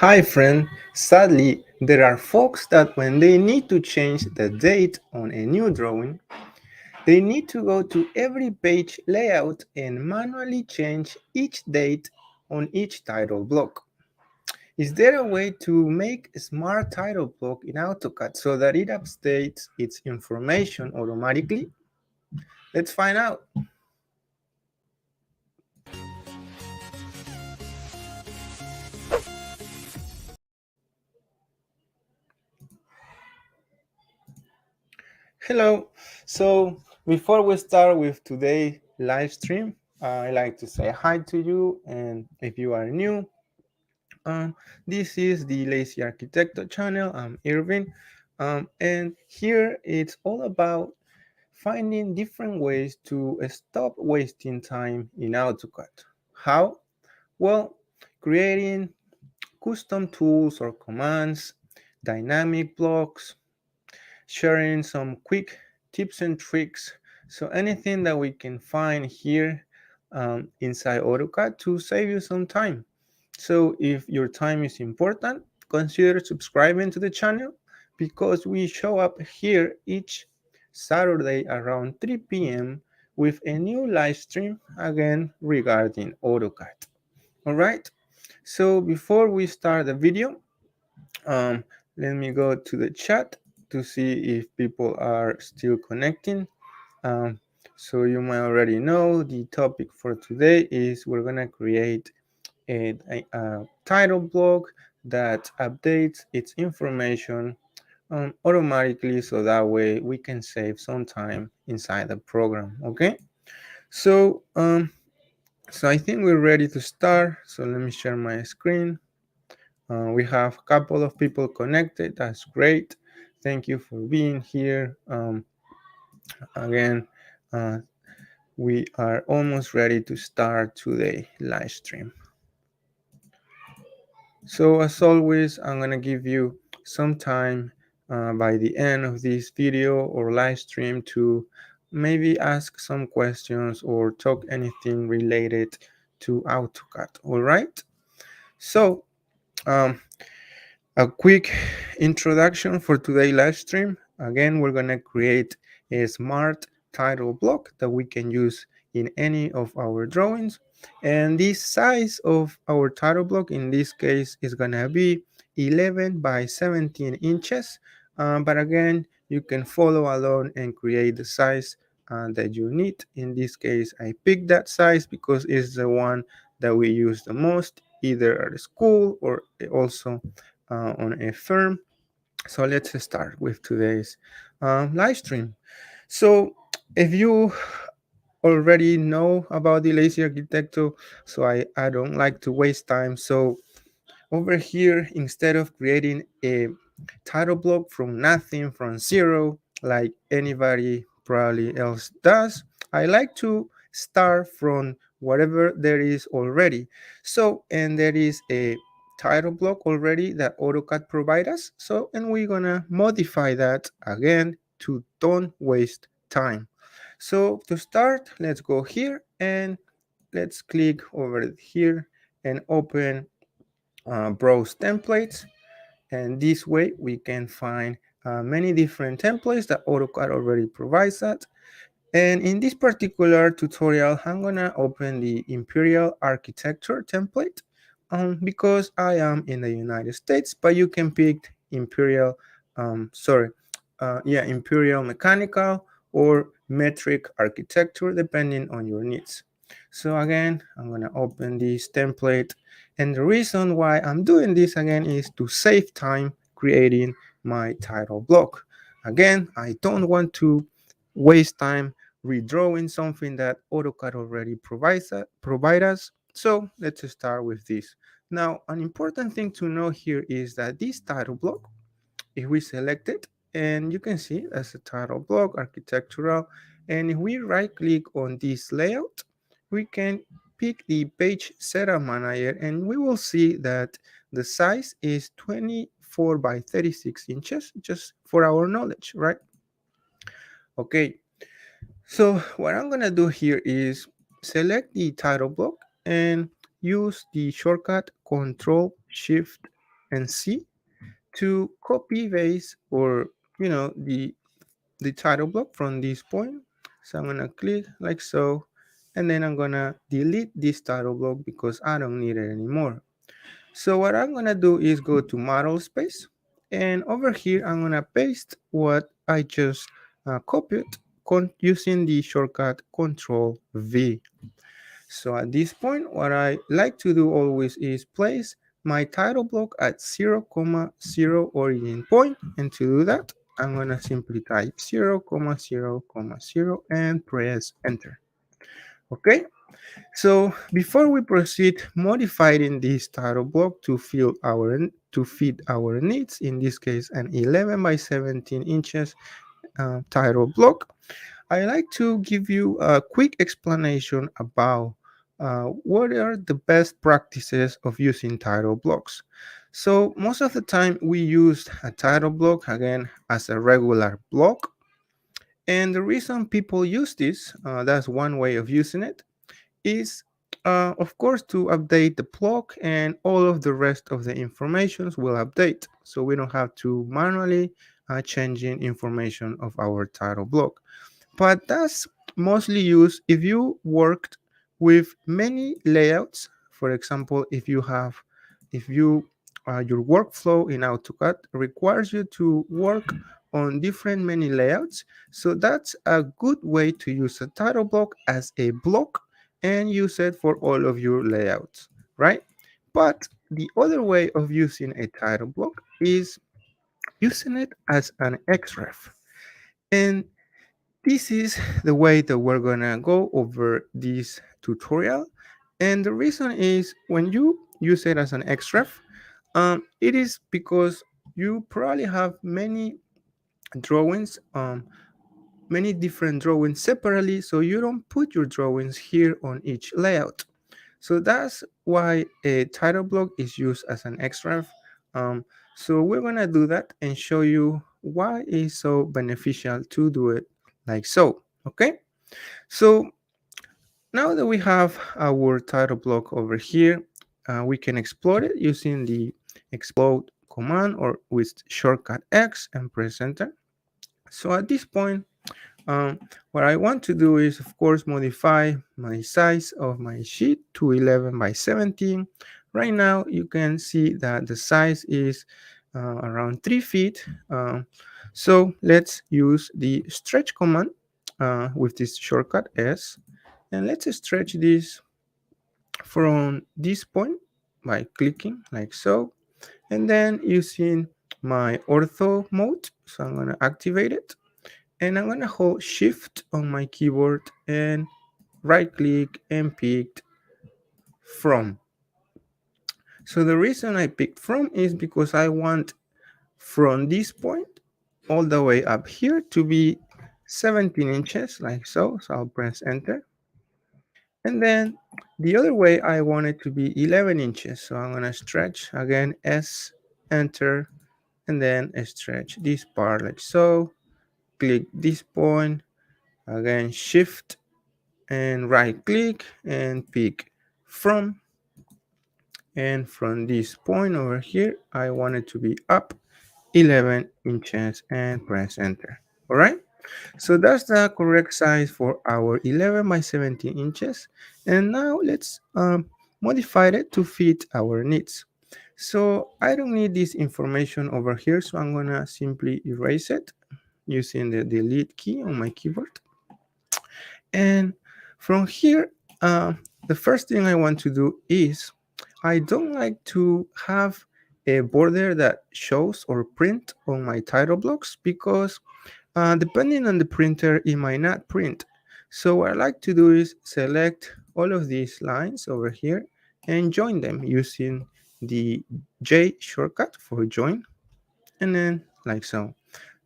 Hi friend, sadly there are folks that when they need to change the date on a new drawing, they need to go to every page layout and manually change each date on each title block. Is there a way to make a smart title block in AutoCAD so that it updates its information automatically? Let's find out. Hello. So before we start with today's live stream, I like to say hi to you. And if you are new, this is the Lazy Arquitecto channel. I'm Irving. And here it's all about finding different ways to stop wasting time in AutoCAD. How? Well, creating custom tools or commands, dynamic blocks, sharing some quick tips and tricks. So anything that we can find here inside AutoCAD to save you some time. So if your time is important, consider subscribing to the channel because we show up here each Saturday around 3 p.m. with a new live stream again regarding AutoCAD. All right. So before we start the video, um, let me go to the chat to see if people are still connecting. Um, so you might already know the topic for today is we're gonna create a title block that updates its information automatically so that way we can save some time inside the program. Okay, so so I think we're ready to start. So let me share my screen. We have a couple of people connected. That's great. Thank you for being here. Again, uh, we are almost ready to start today live stream. So as always, I'm gonna give you some time by the end of this video or live stream to maybe ask some questions or talk anything related to AutoCAD. All right. So um, a quick introduction for today's live stream. Again, we're gonna create a smart title block that we can use in any of our drawings. And this size of our title block in this case is gonna be 11 by 17 inches. But again, you can follow along and create the size that you need. In this case, I picked that size because it's the one that we use the most, either at school or also on a firm. So let's start with today's live stream. So if you already know about the Lazy Arquitecto, so I don't like to waste time. So over here, instead of creating a title block from nothing, from zero, like anybody probably else does, I like to start from whatever there is already. So, and there is a title block already that AutoCAD provides us. So, and we're gonna modify that again to don't waste time. So to start, let's go here and let's click over here and open browse templates, and this way we can find many different templates that AutoCAD already provides us. And in this particular tutorial, I'm gonna open the Imperial Architecture template because I am in the United States, but you can pick Imperial, Imperial Mechanical or Metric Architecture depending on your needs. So again, I'm gonna open this template, and the reason why I'm doing this again is to save time creating my title block. Again, I don't want to waste time redrawing something that AutoCAD already provide us. So let's start with this. Now, an important thing to know here is that this title block, if we select it, and you can see as a title block, architectural, and if we right click on this layout, we can pick the page setup manager, and we will see that the size is 24 by 36 inches, just for our knowledge, right? Okay, so what I'm gonna do here is select the title block and use the shortcut Control Shift and C to copy paste or the title block from this point. So I'm gonna click like so, and then I'm gonna delete this title block because I don't need it anymore. So what I'm gonna do is go to model space, and over here I'm gonna paste what I just copied using the shortcut Control V. So at this point, what I like to do always is place my title block at 0, 0 origin point. And to do that, I'm going to simply type 0, 0, 0 and press enter. Okay. So before we proceed modifying this title block to fit our needs, in this case an 11 by 17 inches title block, I like to give you a quick explanation about what are the best practices of using title blocks. So most of the time we use a title block again as a regular block, and the reason people use this, that's one way of using it, is of course to update the block, and all of the rest of the informations will update, so we don't have to manually changing information of our title block. But that's mostly used if you worked with many layouts. For example, if you your workflow in AutoCAD requires you to work on different many layouts, so that's a good way to use a title block as a block and use it for all of your layouts, right? But the other way of using a title block is using it as an xref. And this is the way that we're gonna go over this tutorial. And the reason is when you use it as an xref, it is because you probably have many drawings, many different drawings separately, so you don't put your drawings here on each layout. So that's why a title block is used as an xref. So we're gonna do that and show you why it's so beneficial to do it like so. Okay. So now that we have our title block over here, we can explode it using the explode command or with shortcut X and press enter. So at this point, um, what I want to do is, of course, modify my size of my sheet to 11 by 17. Right now, you can see that the size is around 3 feet. So let's use the stretch command with this shortcut S. And let's stretch this from this point by clicking like so. And then using my ortho mode, so I'm going to activate it. And I'm gonna hold shift on my keyboard and right click and pick from. So the reason I picked from is because I want from this point all the way up here to be 17 inches like so. So I'll press enter. And then the other way I want it to be 11 inches. So I'm gonna stretch again, S, enter, and then stretch this part like so. Click this point, again shift and right click and pick from, and from this point over here I want it to be up 11 inches and press enter. All right, so that's the correct size for our 11 by 17 inches. And now let's modify it to fit our needs. So I don't need this information over here, so I'm gonna simply erase it using the delete key on my keyboard. And from here, the first thing I want to do is I don't like to have a border that shows or print on my title blocks because depending on the printer, it might not print. So what I like to do is select all of these lines over here and join them using the J shortcut for join, and then like so.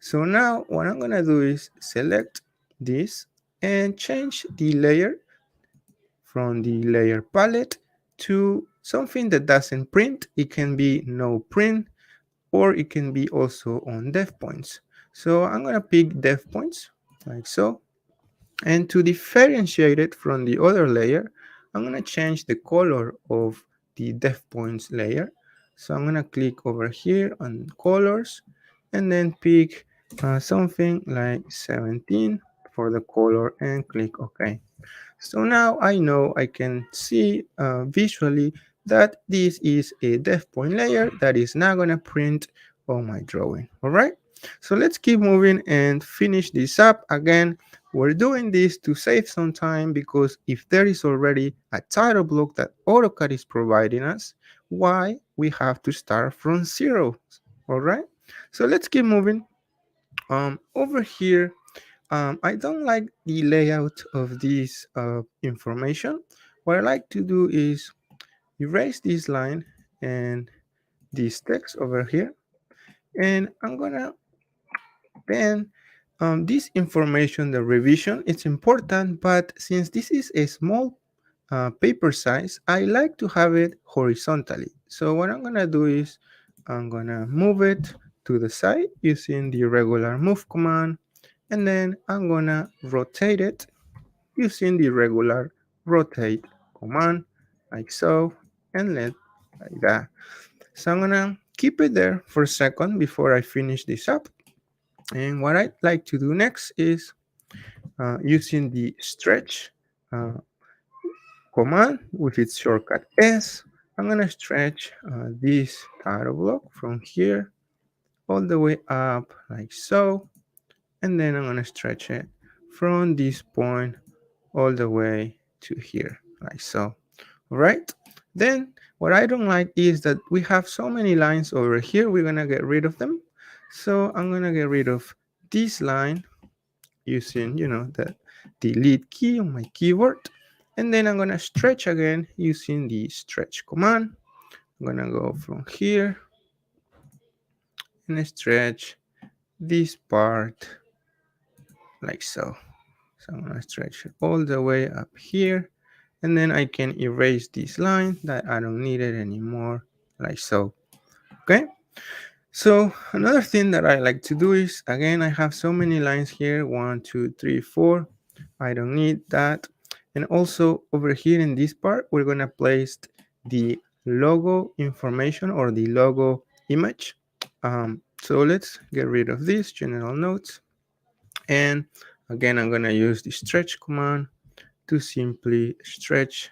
So now what I'm gonna do is select this and change the layer from the layer palette to something that doesn't print. It can be no print, or it can be also on def points. So I'm gonna pick def points like so. And to differentiate it from the other layer, I'm gonna change the color of the def points layer. So I'm gonna click over here on colors and then pick something like 17 for the color and click OK. So now I know I can see visually that this is a depth point layer that is not gonna print on my drawing. All right. So let's keep moving and finish this up. Again, we're doing this to save some time because if there is already a title block that AutoCAD is providing us, why we have to start from zero? All right. So let's keep moving. Over here, I don't like the layout of this information. What I like to do is erase this line and this text over here, and I'm gonna then this information, the revision, it's important, but since this is a small paper size, I like to have it horizontally. So what I'm gonna do is I'm gonna move it to the side using the regular move command, and then I'm gonna rotate it using the regular rotate command, like so, and let like that. So I'm gonna keep it there for a second before I finish this up. And what I'd like to do next is using the stretch command with its shortcut S, I'm gonna stretch this title block from here all the way up like so, and then I'm gonna stretch it from this point all the way to here like so. All right, then what I don't like is that we have so many lines over here. We're gonna get rid of them. So I'm gonna get rid of this line using, the delete key on my keyboard, and then I'm gonna stretch again using the stretch command. I'm gonna go from here and stretch this part like so. So I'm gonna stretch it all the way up here, and then I can erase this line that I don't need it anymore like so. Okay, so another thing that I like to do is, again, I have so many lines here, 1 2 3 4. I don't need that. And also over here in this part, we're gonna place the logo information or the logo image. So let's get rid of this general notes, and again I'm gonna use the stretch command to simply stretch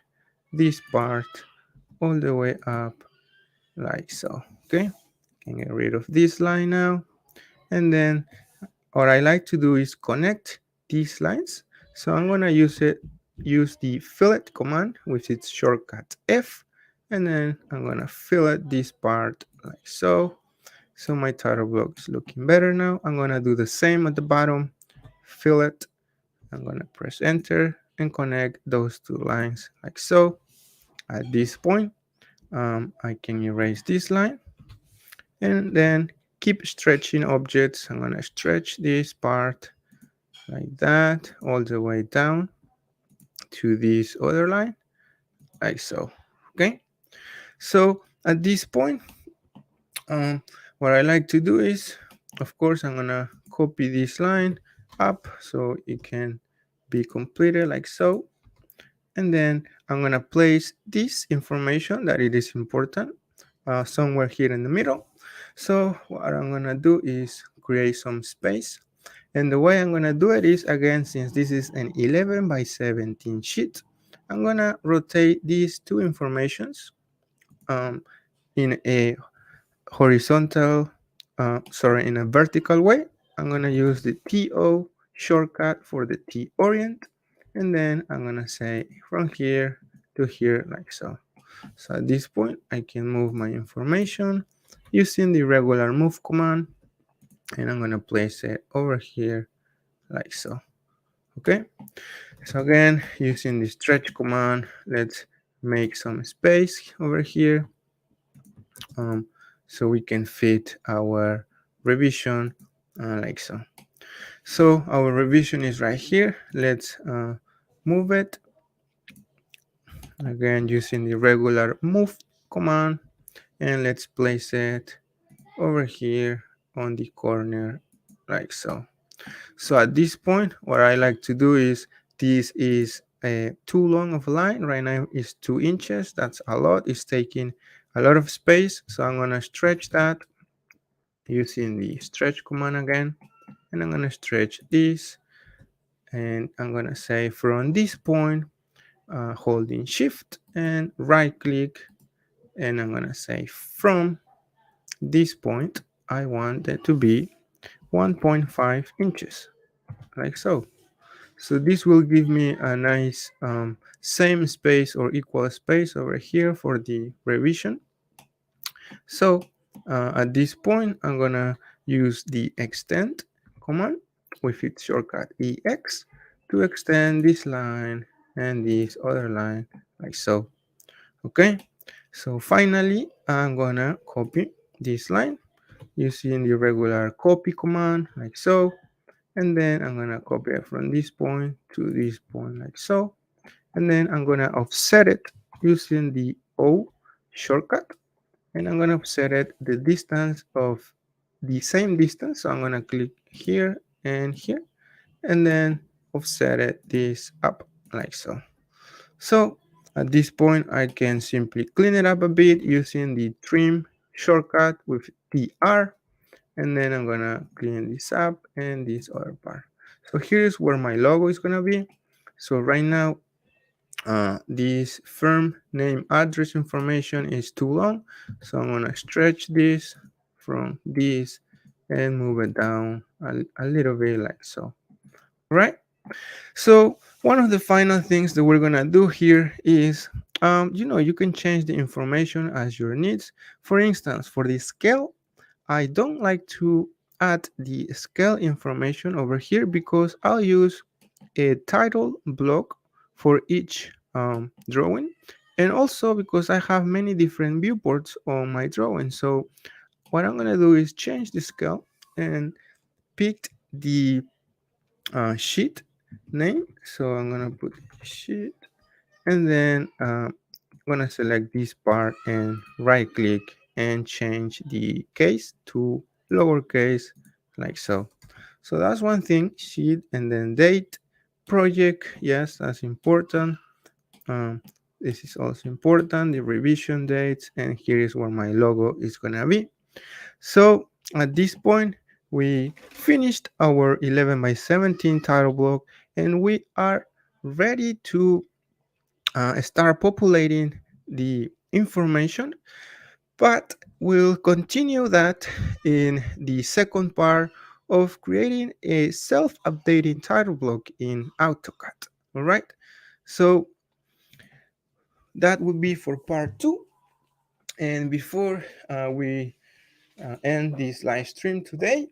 this part all the way up like so. Okay, can get rid of this line now, and then what I like to do is connect these lines. So I'm gonna use the fillet command with its shortcut F, and then I'm gonna fillet this part like so. So my title block is looking better now. I'm gonna do the same at the bottom, fillet. I'm gonna press enter and connect those two lines like so. At this point, I can erase this line and then keep stretching objects. I'm gonna stretch this part like that all the way down to this other line like so. Okay, so at this point, what I like to do is, of course, I'm gonna copy this line up so it can be completed like so, and then I'm gonna place this information that it is important somewhere here in the middle. So what I'm gonna do is create some space, and the way I'm gonna do it is, again, since this is an 11 by 17 sheet, I'm gonna rotate these two informations in a horizontal, in a vertical way. I'm gonna use the TO shortcut for the T orient, and then I'm gonna say from here to here like so. So at this point, I can move my information using the regular move command, and I'm gonna place it over here like so. Okay, so again, using the stretch command, let's make some space over here so we can fit our revision like so. So our revision is right here. Let's move it again using the regular move command, and let's place it over here on the corner like so. So at this point, what I like to do is, this is too long of a line right now, is 2 inches. That's a lot. It's taking a lot of space, so I'm gonna stretch that using the stretch command again, and I'm gonna stretch this, and I'm gonna say from this point, holding shift and right click, and I'm gonna say from this point I want it to be 1.5 inches, like so. So this will give me a nice same space or equal space over here for the revision. So at this point, I'm gonna use the extend command with its shortcut EX to extend this line and this other line, like so. Okay, so finally, I'm gonna copy this line using the regular copy command, like so. And then I'm gonna copy it from this point to this point, like so. And then I'm gonna offset it using the O shortcut, and I'm gonna set it the distance of the same distance. So I'm gonna click here and here, and then offset it this up, like so. So at this point, I can simply clean it up a bit using the trim shortcut with TR, and then I'm gonna clean this up and this other part. So here's where my logo is gonna be. So right now, this firm name address information is too long, so I'm gonna stretch this from this and move it down a little bit, like so. Right, so one of the final things that we're gonna do here is you can change the information as your needs. For instance, for the scale, I don't like to add the scale information over here because I'll use a title block for each drawing, and also because I have many different viewports on my drawing. So what I'm gonna do is change the scale and pick the sheet name. So I'm gonna put sheet, and then I'm gonna select this part and right click and change the case to lowercase, like so. So that's one thing, sheet, and then date, project, yes, that's important. um, this is also important, the revision dates, and here is where my logo is gonna be. So at this point, we finished our 11 by 17 title block, and we are ready to start populating the information, but we'll continue that in the second part of creating a self-updating title block in AutoCAD. All right, so that would be for part 2. And before we end this live stream today,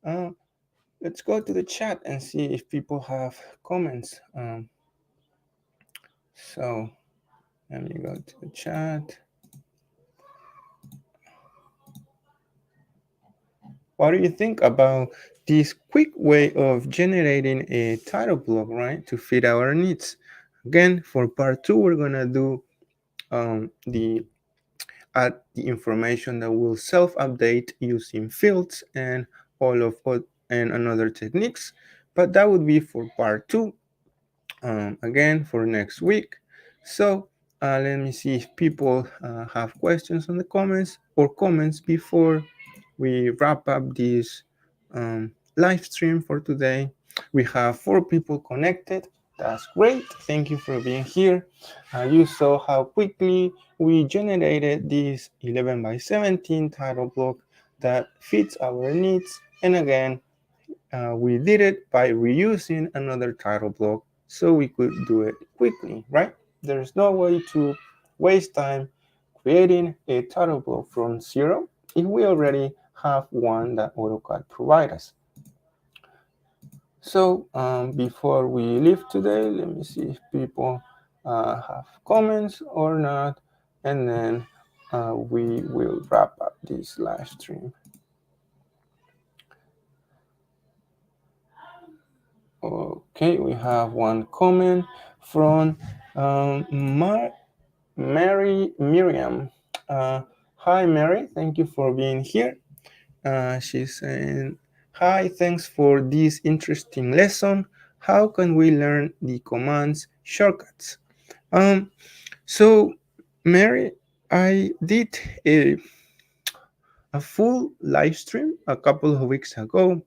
uh, let's go to the chat and see if people have comments. So let me go to the chat. What do you think about this quick way of generating a title block, right, to fit our needs? Again, for part 2, we're gonna do the add the information that will self-update using fields and all of and another techniques, but that would be for part 2, again for next week. So let me see if people have questions on the comments before we wrap up this live stream for today. We have 4 people connected. That's great. Thank you for being here. You saw how quickly we generated this 11 by 17 title block that fits our needs. And again, we did it by reusing another title block so we could do it quickly, right? There's no way to waste time creating a title block from zero if we already have one that AutoCAD provides us. So before we leave today, let me see if people have comments or not, and then we will wrap up this live stream. Okay, we have one comment from Mary Miriam. Hi, Mary. Thank you for being here. She's saying, hi, thanks for this interesting lesson. How can we learn the commands shortcuts? So, Mary, I did a full live stream a couple of weeks ago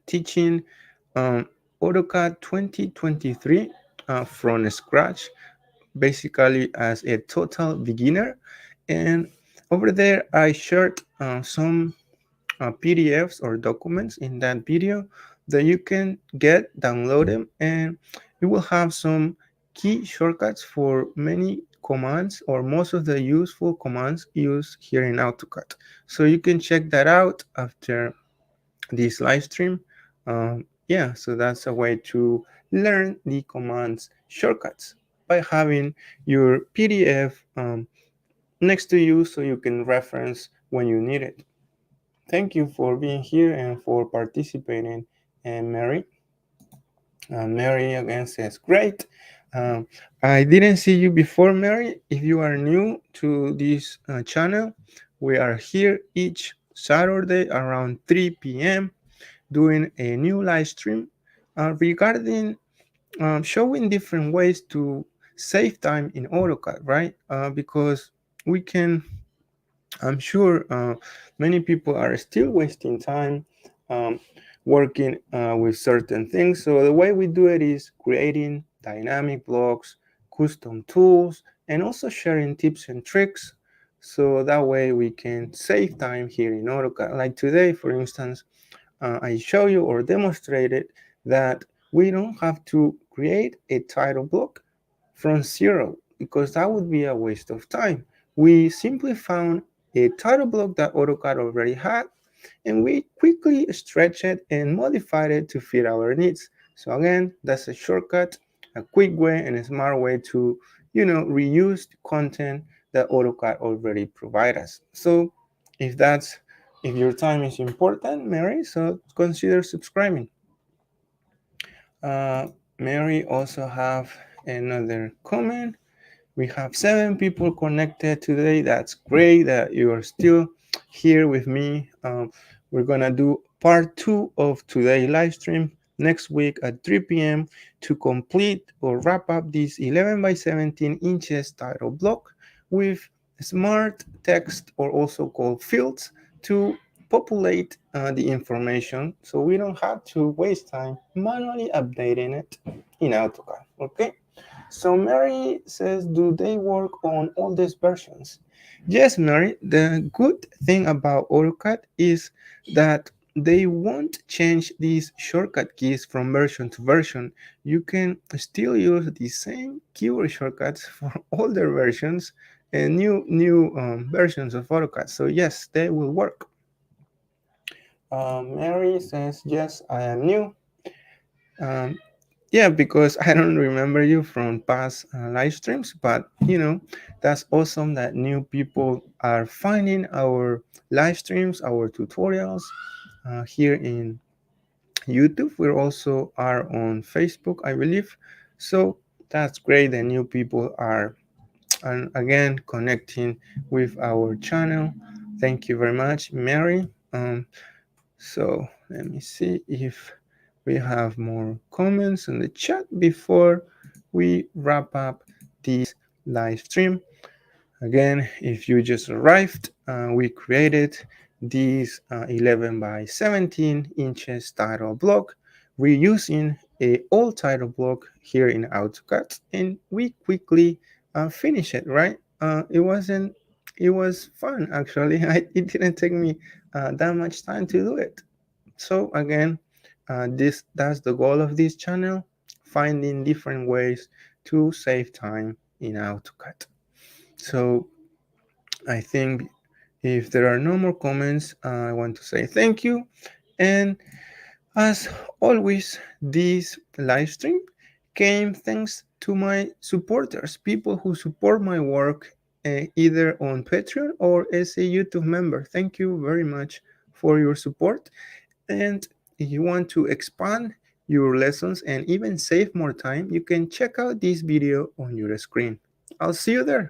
teaching um, AutoCAD 2023 from scratch, basically as a total beginner. And over there, I shared some PDFs or documents in that video that you can download them, and it will have some key shortcuts for many commands or most of the useful commands used here in AutoCAD. So you can check that out after this live stream. Yeah, so that's a way to learn the commands shortcuts by having your PDF next to you so you can reference when you need it. Thank you for being here and for participating, and Mary. Mary again says, great. Um, I didn't see you before, Mary. If you are new to this channel, we are here each Saturday around 3 p.m. doing a new live stream regarding showing different ways to save time in AutoCAD, right? Because we can, I'm sure many people are still wasting time um, working with certain things. So the way we do it is creating dynamic blocks, custom tools, and also sharing tips and tricks. So that way we can save time here in AutoCAD. Like today, for instance, I show you or demonstrated that we don't have to create a title block from zero because that would be a waste of time. We simply found a title block that AutoCAD already had, and we quickly stretched it and modified it to fit our needs. So again, that's a shortcut, a quick way and a smart way to, reuse the content that AutoCAD already provides us. So if your time is important, Mary, so consider subscribing. Uh, Mary also have another comment. We have 7 people connected today. That's great that you are still here with me. We're gonna do part 2 of today's live stream next week at 3 p.m. to complete or wrap up this 11 by 17 inches title block with smart text or also called fields to populate the information so we don't have to waste time manually updating it in AutoCAD. Okay. So Mary says, do they work on all these versions? Yes, Mary. The good thing about AutoCAD is that they won't change these shortcut keys from version to version. You can still use the same keyword shortcuts for older versions and new versions of AutoCAD. So yes, they will work. Mary says, yes, I am new. Um, yeah, because I don't remember you from past live streams, but that's awesome that new people are finding our live streams, our tutorials here in YouTube. We also are on Facebook, I believe. So that's great that new people are, and again, connecting with our channel. Thank you very much, Mary. So let me see if we have more comments in the chat before we wrap up this live stream. Again, if you just arrived, we created this 11 by 17 inches title block. We're using a old title block here in AutoCAD, and we quickly finish it, right? It was fun actually. It didn't take me that much time to do it. So again, that's the goal of this channel, finding different ways to save time in AutoCAD. So I think if there are no more comments, I want to say thank you. And as always, this live stream came thanks to my supporters, people who support my work either on Patreon or as a YouTube member. Thank you very much for your support. And if you want to expand your lessons and even save more time, you can check out this video on your screen. I'll see you there.